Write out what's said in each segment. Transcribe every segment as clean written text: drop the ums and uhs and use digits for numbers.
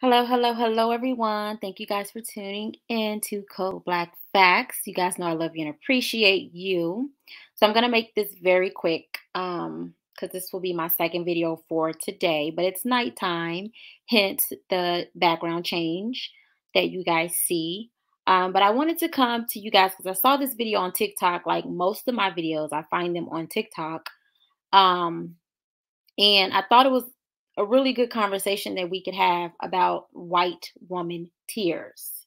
Hello, hello, hello, everyone. Thank you guys for tuning in to Code Black Facts. You guys know I love you and appreciate you. So I'm gonna make this very quick, because this will be my second video for today. But it's nighttime, hence the background change that you guys see. But I wanted to come to you guys because I saw this video on TikTok. Like most of my videos, I find them on TikTok. Um, and I thought it was a really good conversation that we could have about white woman tears.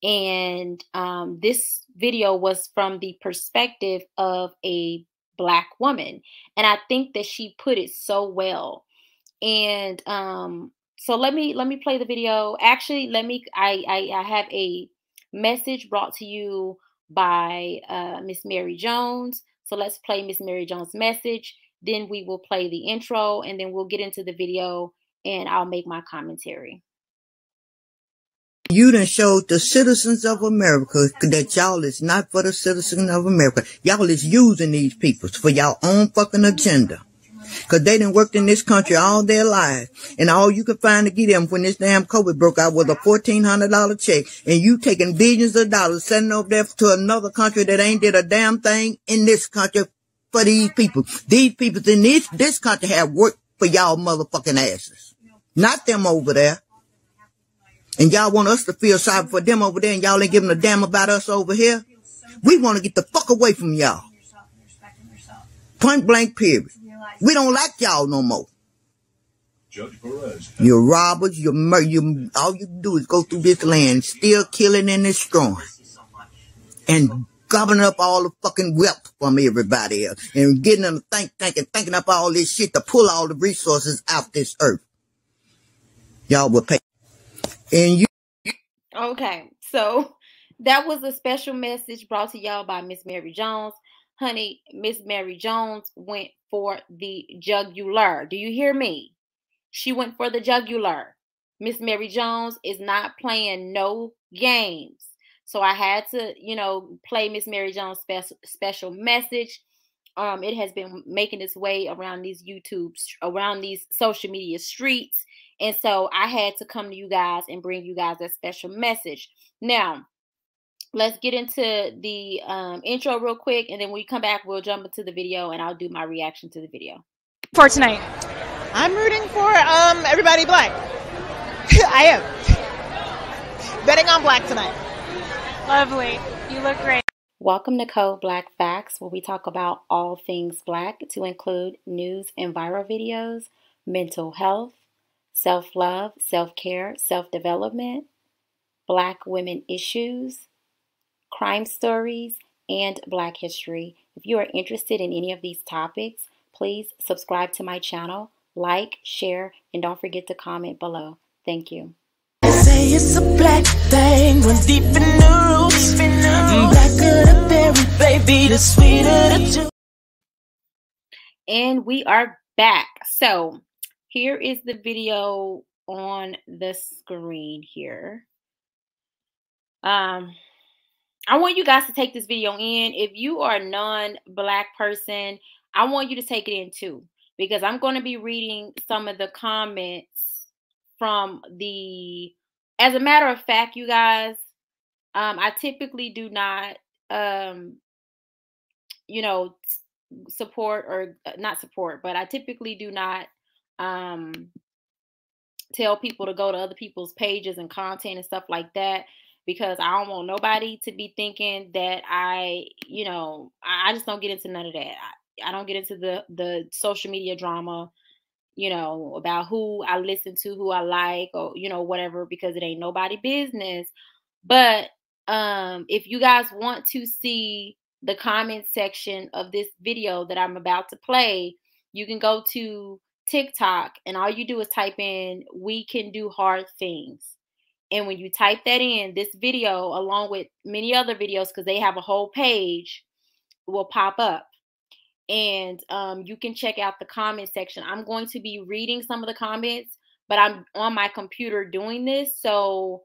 And this video was from the perspective of a Black woman. And I think that she put it so well. And so let me play the video. Actually, I have a message brought to you by Miss Mary Jones. So let's play Miss Mary Jones' message. Then we will play the intro and then we'll get into the video and I'll make my commentary. You done showed the citizens of America that y'all is not for the citizens of America. Y'all is using these people for y'all own fucking agenda. Cause they done worked in this country all their lives. And all you could find to get them when this damn COVID broke out was a $1,400 check. And you taking billions of dollars, sending over there to another country that ain't did a damn thing in this country for these people. These people in this country have worked for y'all motherfucking asses. Not them over there. And y'all want us to feel sorry for them over there and y'all ain't giving a damn about us over here? We want to get the fuck away from y'all. Point blank period. We don't like y'all no more. You're robbers, all you do is go through this land, still killing and destroying. And gobbling up all the fucking wealth from everybody else. And getting them to thinking up all this shit to pull all the resources out this earth. Y'all will pay. And you. Okay, so that was a special message brought to y'all by Miss Mary Jones. Honey, Miss Mary Jones went for the jugular. Do you hear me? She went for the jugular. Miss Mary Jones is not playing no games. So I had to, play Miss Mary Jones' special message. It has been making its way around these around these social media streets. And so I had to come to you guys and bring you guys that special message. Now, let's get into the intro real quick. And then when we come back, we'll jump into the video and I'll do my reaction to the video. For tonight, I'm rooting for everybody Black. I am. Betting on Black tonight. lovely. You look great. Welcome to Code Black Facts, where we talk about all things Black, to include news and viral videos, mental health, self-love, self-care, self-development, Black women issues, crime stories, and Black history. If you are interested in any of these topics, please subscribe to my channel, like, share, and don't forget to comment below. Thank you. Say it's a black thing, run deep in the roots. Blacker the berry, baby, the sweeter the juice. And we are back. So here is the video on the screen here. I want you guys to take this video in. If you are a non-Black person, I want you to take it in too, because I'm going to be reading some of the comments from as a matter of fact, you guys, I typically do not, support or not support, but I typically do not tell people to go to other people's pages and content and stuff like that, because I don't want nobody to be thinking that I just don't get into none of that. I don't get into the social media drama, about who I listen to, who I like, or, whatever, because it ain't nobody business. But if you guys want to see the comment section of this video that I'm about to play, you can go to TikTok and all you do is type in "we can do hard things." And when you type that in, this video, along with many other videos, because they have a whole page, will pop up. And you can check out the comment section. I'm going to be reading some of the comments, but I'm on my computer doing this. So,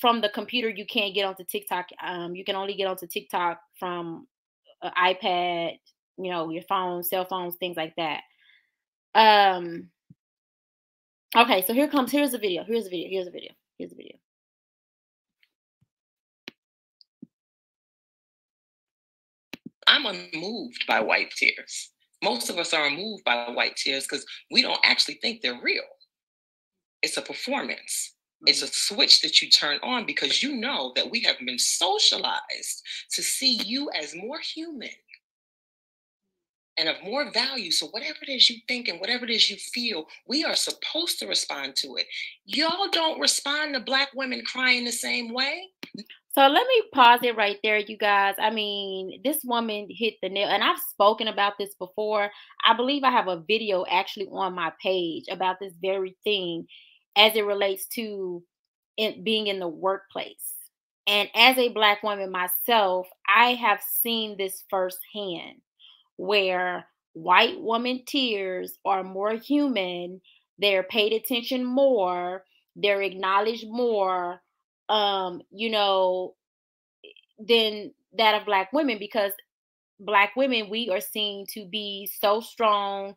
from the computer, you can't get onto TikTok. You can only get onto TikTok from an iPad, your phone, cell phones, things like that. Okay, so here's the video. Here's the video. Here's the video. Here's the video. I'm unmoved by white tears. Most of us are unmoved by white tears because we don't actually think they're real. It's a performance. It's a switch that you turn on because you know that we have been socialized to see you as more human and of more value. So whatever it is you think and whatever it is you feel, we are supposed to respond to it. Y'all don't respond to Black women crying the same way. So let me pause it right there, you guys. I mean, this woman hit the nail, and I've spoken about this before. I believe I have a video actually on my page about this very thing as it relates to it being in the workplace. And as a Black woman myself, I have seen this firsthand where white woman tears are more human, they're paid attention more, they're acknowledged more, you know, than that of Black women, because Black women, we are seen to be so strong.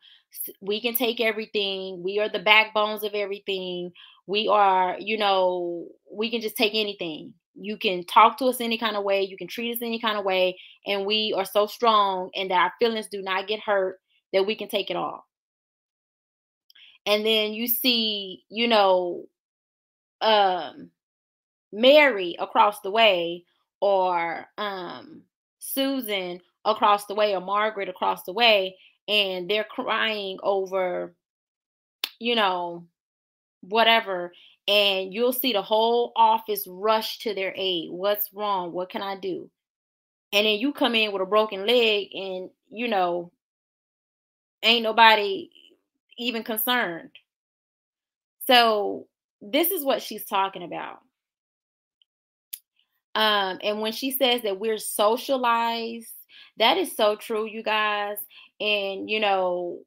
We can take everything. We are the backbones of everything. We are, you know, we can just take anything. You can talk to us any kind of way. You can treat us any kind of way. And we are so strong, and that our feelings do not get hurt, that we can take it all. And then you see, you know, Mary across the way, or Susan across the way, or Margaret across the way, and they're crying over, you know, whatever, and you'll see the whole office rush to their aid. What's wrong? What can I do? And then you come in with a broken leg, and you know, ain't nobody even concerned. So this is what she's talking about. And when she says that we're socialized, that is so true, you guys. And, you know,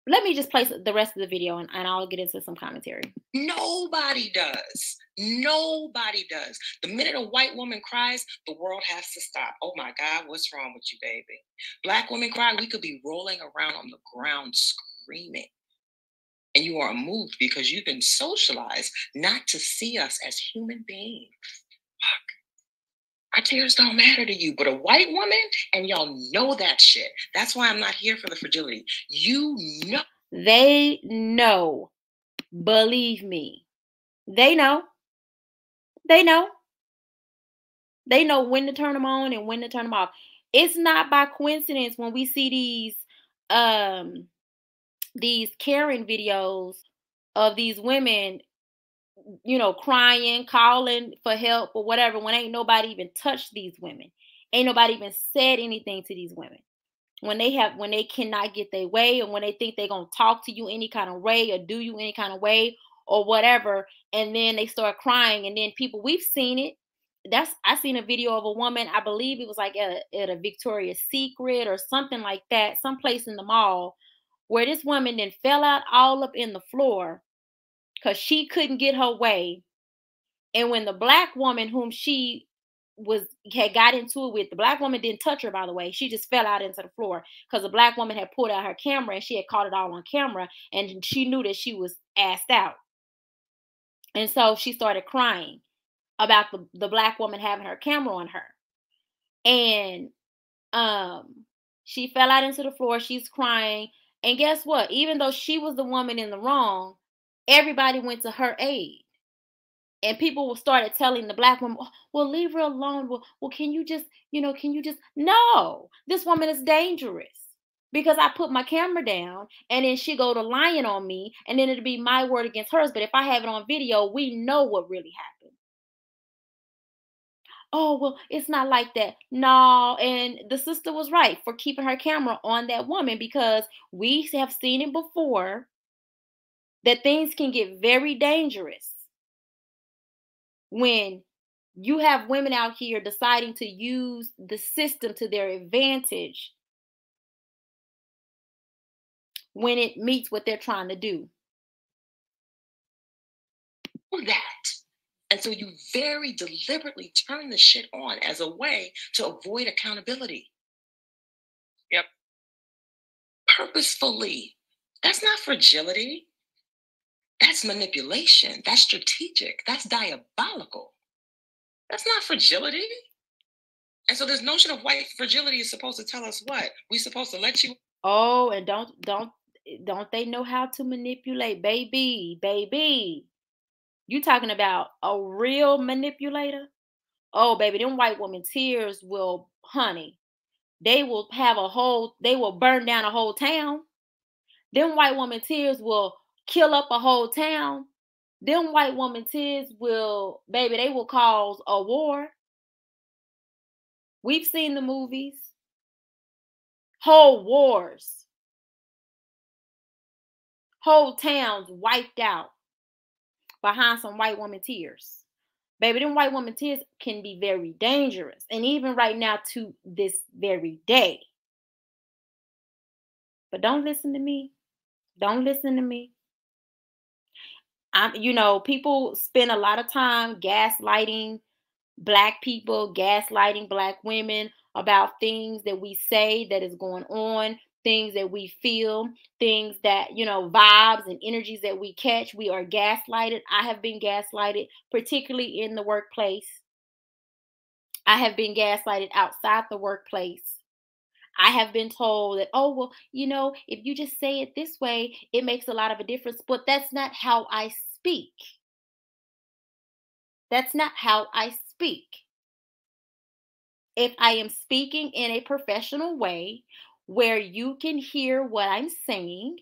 let me just play the rest of the video, and I'll get into some commentary. Nobody does. Nobody does. The minute a white woman cries, the world has to stop. Oh my God, what's wrong with you, baby? Black women cry, we could be rolling around on the ground screaming. And you are moved because you've been socialized not to see us as human beings. Fuck. Our tears don't matter to you, but a white woman, and y'all know that shit. That's why I'm not here for the fragility. You know. They know. Believe me. They know. They know. They know when to turn them on and when to turn them off. It's not by coincidence when we see these Karen videos of these women, you know, crying, calling for help or whatever, when ain't nobody even touched these women. Ain't nobody even said anything to these women. When they cannot get their way, and when they think they're gonna talk to you any kind of way or do you any kind of way or whatever, and then they start crying, and then people, we've seen it. I seen a video of a woman, I believe it was like at a Victoria's Secret or something like that, someplace in the mall, where this woman then fell out all up in the floor because she couldn't get her way. And when the Black woman whom she had got into it with, the Black woman didn't touch her, by the way. She just fell out into the floor because the Black woman had pulled out her camera, and she had caught it all on camera, and she knew that she was assed out. And so she started crying about the Black woman having her camera on her. And she fell out into the floor. She's crying. And guess what? Even though she was the woman in the wrong, everybody went to her aid. And people started telling the Black woman, well, leave her alone. Well, can you just, no, this woman is dangerous because I put my camera down, and then she go to lying on me, and then it'll be my word against hers. But if I have it on video, we know what really happened. Oh, well, it's not like that. No, and the sister was right for keeping her camera on that woman, because we have seen it before that things can get very dangerous when you have women out here deciding to use the system to their advantage when it meets what they're trying to do. That. And so you very deliberately turn the shit on as a way to avoid accountability. Yep. Purposefully. That's not fragility. That's That's manipulation. That's strategic. That's diabolical. That's not fragility. And so this notion of white fragility is supposed to tell us what? We're supposed to let you. Oh, and don't they know how to manipulate, baby? You talking about a real manipulator? Oh, baby, them white woman tears will, honey, they will burn down a whole town. Them white woman tears will kill up a whole town. Them white woman tears will, baby, they will cause a war. We've seen the movies. Whole wars. Whole towns wiped out behind some white woman tears. Baby, them white woman tears can be very dangerous. And even right now to this very day. But don't listen to me. Don't listen to me. People spend a lot of time gaslighting Black people, gaslighting Black women about things that we say that is going on, things that we feel, things that, vibes and energies that we catch. We are gaslighted. I have been gaslighted, particularly in the workplace. I have been gaslighted outside the workplace. I have been told that, oh, well, if you just say it this way, it makes a lot of a difference. But that's not how I speak. That's not how I speak. If I am speaking in a professional way where you can hear what I'm saying,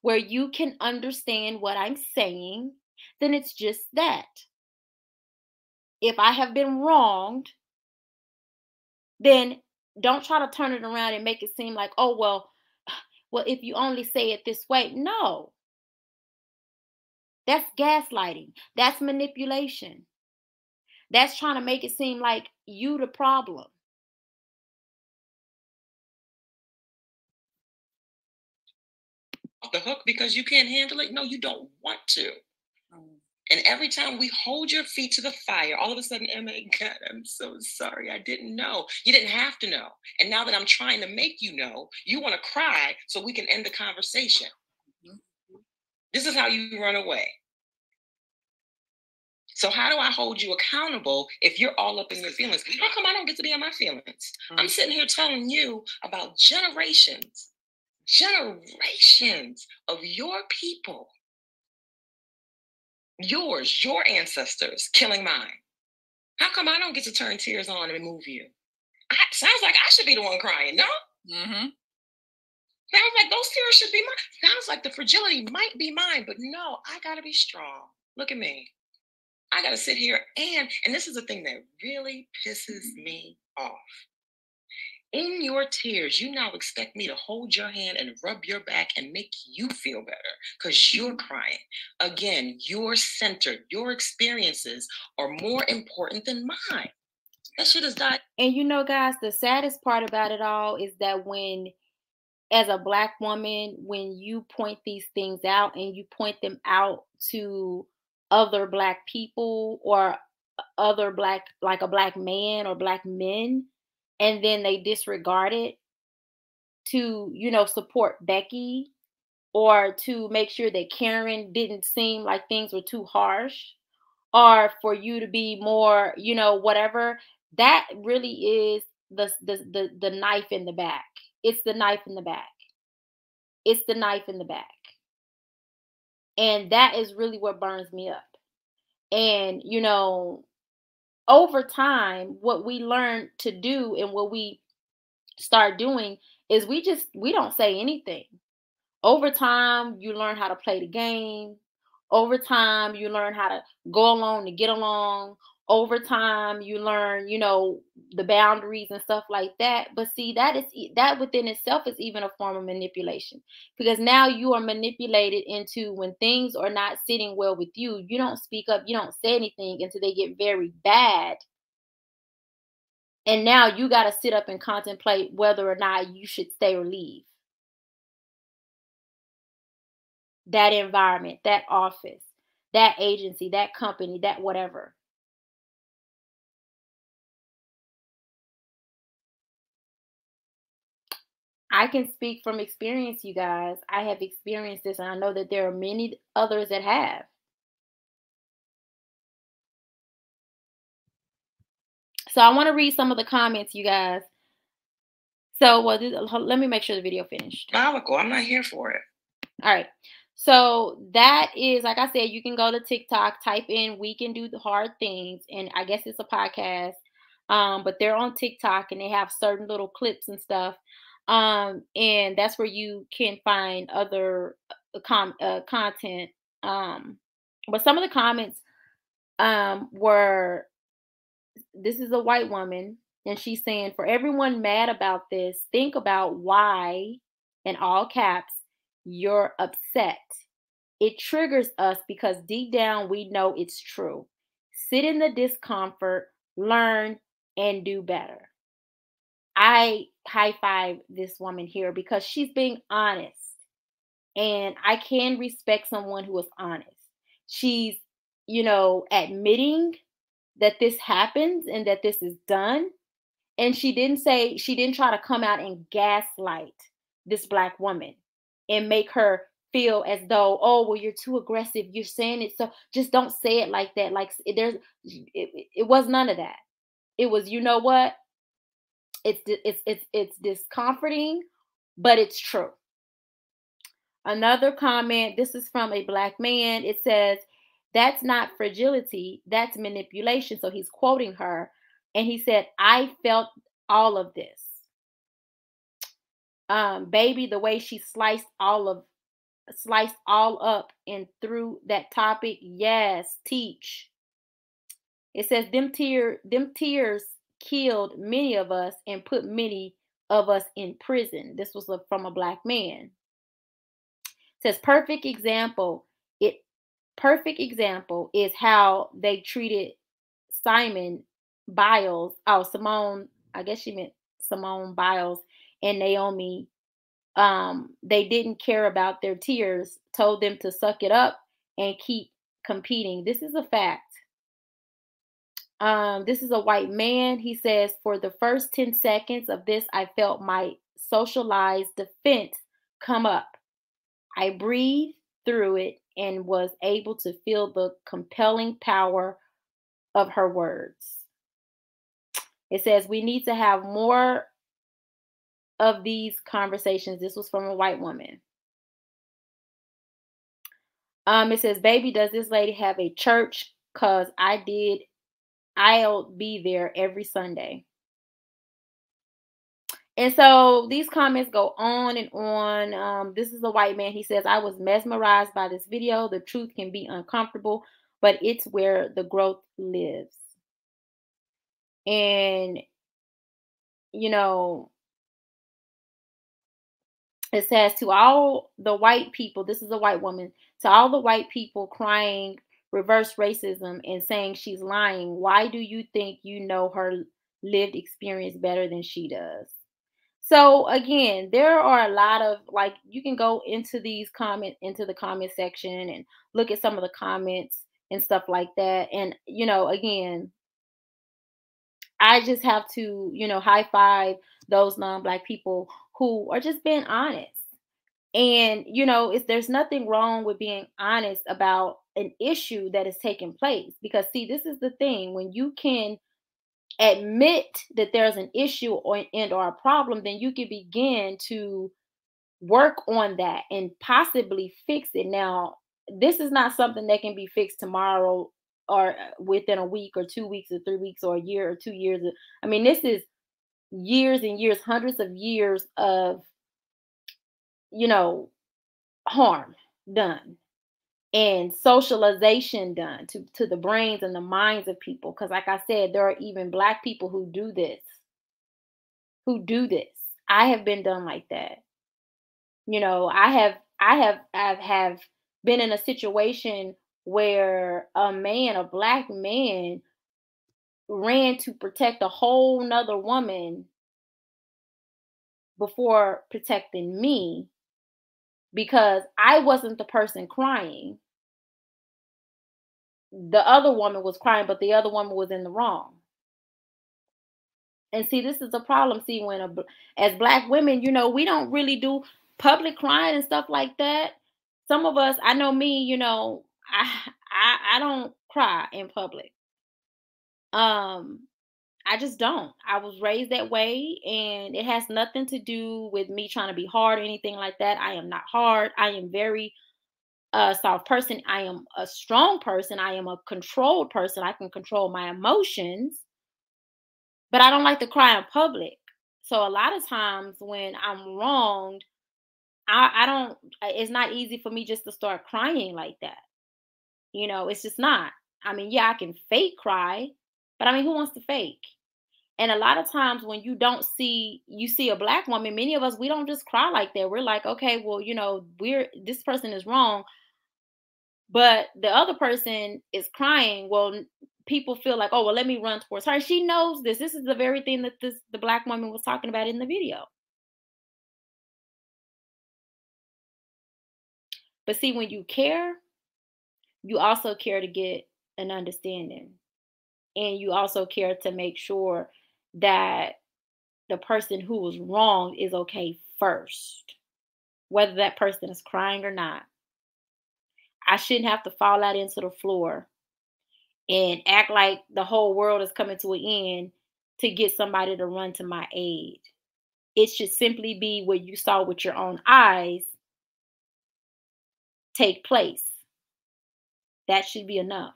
where you can understand what I'm saying, then it's just that. If I have been wronged, then don't try to turn it around and make it seem like, oh, well, if you only say it this way. No. That's gaslighting. That's manipulation. That's trying to make it seem like you the problem. Off the hook because you can't handle it? No, you don't want to. And every time we hold your feet to the fire, all of a sudden, oh my God, I'm so sorry. I didn't know. You didn't have to know. And now that I'm trying to make you know, you want to cry so we can end the conversation. This is how you run away. So how do I hold you accountable if you're all up in your feelings? How come I don't get to be in my feelings? I'm sitting here telling you about generations of your people. Your ancestors killing mine. How come I don't get to turn tears on and move you? Sounds like I should be the one crying, no? Mm-hmm. Sounds like those tears should be mine. Sounds like the fragility might be mine, but no, I gotta be strong. Look at me. I gotta sit here and this is the thing that really pisses me off. In your tears, you now expect me to hold your hand and rub your back and make you feel better because you're crying. Again, you're centered. Your experiences are more important than mine. That shit is not. And guys, the saddest part about it all is that as a Black woman, when you point these things out and you point them out to other Black people or other Black, like a Black man or Black men, and then they disregard it to, support Becky or to make sure that Karen didn't seem like things were too harsh or for you to be more, whatever, that really is the knife in the back. It's the knife in the back. It's the knife in the back. And that is really what burns me up. And, over time, what we learn to do and what we start doing is we don't say anything. Over time, you learn how to play the game. Over time, you learn how to go along to get along. Over time, you learn, the boundaries and stuff like that. But see, that within itself is even a form of manipulation, because now you are manipulated into when things are not sitting well with you. You don't speak up. You don't say anything until they get very bad. And now you got to sit up and contemplate whether or not you should stay or leave that environment, that office, that agency, that company, that whatever. I can speak from experience, you guys. I have experienced this, and I know that there are many others that have. So I want to read some of the comments, you guys. So, let me make sure the video finished. Diabolical. I'm not here for it. All right. So that is, like I said, you can go to TikTok, type in "We Can Do the Hard Things," and I guess it's a podcast. But they're on TikTok and they have certain little clips and stuff. And that's where you can find other content. But some of the comments were, this is a white woman, and she's saying, for everyone mad about this, think about why, in all caps, you're upset. It triggers us because deep down we know it's true. Sit in the discomfort, learn, and do better. I high five this woman here because she's being honest. And I can respect someone who is honest. She's, admitting that this happens and that this is done. And she didn't try to come out and gaslight this Black woman and make her feel as though, oh, well, you're too aggressive. You're saying it. So just don't say it like that. Like it was none of that. It was, you know what? It's discomforting, but it's true. Another comment, this is from a Black man. It says, that's not fragility, that's manipulation. So he's quoting her. And he said, I felt all of this. Baby, the way she sliced all up and through that topic. Yes, teach. It says, them tears killed many of us and put many of us in prison. This was from a Black man. It says, perfect example is how they treated Simone Biles. Oh, Simone, I guess she meant Simone Biles and Naomi. They didn't care about their tears, told them to suck it up and keep competing. This is a fact. This is a white man. He says, for the first 10 seconds of this, I felt my socialized defense come up. I breathed through it and was able to feel the compelling power of her words. It says, we need to have more of these conversations. This was from a white woman. It says, baby, does this lady have a church? Because I'll be there every Sunday. And so these comments go on and on. This is a white man. He says, I was mesmerized by this video. The truth can be uncomfortable, but it's where the growth lives. And, it says, to all the white people, this is a white woman, to all the white people crying reverse racism and saying she's lying, why do you think you know her lived experience better than she does? So again, there are a lot of, like, you can go into the comment section and look at some of the comments and stuff like that. And, again, I just have to, high five those non-Black people who are just being honest. And, there's nothing wrong with being honest about an issue that is taking place. Because see, this is the thing, when you can admit that there's an issue or a problem, then you can begin to work on that and possibly fix it. Now, this is not something that can be fixed tomorrow or within a week or 2 weeks or 3 weeks or a year or 2 years. I mean, this is years and years, hundreds of years of, harm done and socialization done to the brains and the minds of people. Because like I said, there are even Black people who do this. I have been done like that. I have been in a situation where a Black man ran to protect a whole nother woman before protecting me because I wasn't the person crying. The other woman was crying, but the other woman was in the wrong. And see, this is a problem. See, when as Black women, you know, we don't really do public crying and stuff like that. Some of us, I know me, you know, I don't cry in public. Um, I just don't. I was raised that way, and it has nothing to do with me trying to be hard or anything like that. I am not hard. I am very soft person. I am a strong person. I am a controlled person. I can control my emotions, but I don't like to cry in public. So a lot of times when I'm wronged, I don't. It's not easy for me just to start crying like that. You know, it's just not. I mean, yeah, I can fake cry, but I mean, who wants to fake? And a lot of times when you see a Black woman, many of us, we don't just cry like that. We're like, okay, well, you know, this person is wrong, but the other person is crying. Well, people feel like, oh, well, let me run towards her. She knows this. This is the very thing that the Black woman was talking about in the video. But see, when you care, you also care to get an understanding. And you also care to make sure that the person who was wrong is okay first, whether that person is crying or not. I shouldn't have to fall out into the floor and act like the whole world is coming to an end to get somebody to run to my aid. It should simply be what you saw with your own eyes take place. That should be enough.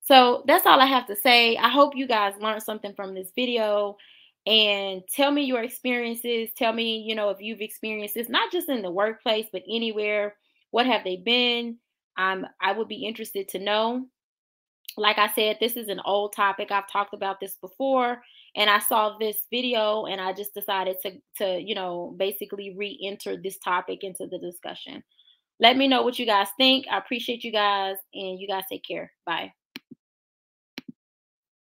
So that's all I have to say. I hope you guys learned something from this video, and tell me your experiences. Tell me, you know, if you've experienced this, not just in the workplace, but anywhere. What have they been? I would be interested to know. Like I said, this is an old topic. I've talked about this before, and I saw this video and I just decided to, you know, basically re-enter this topic into the discussion. Let me know what you guys think. I appreciate you guys, and you guys take care. Bye.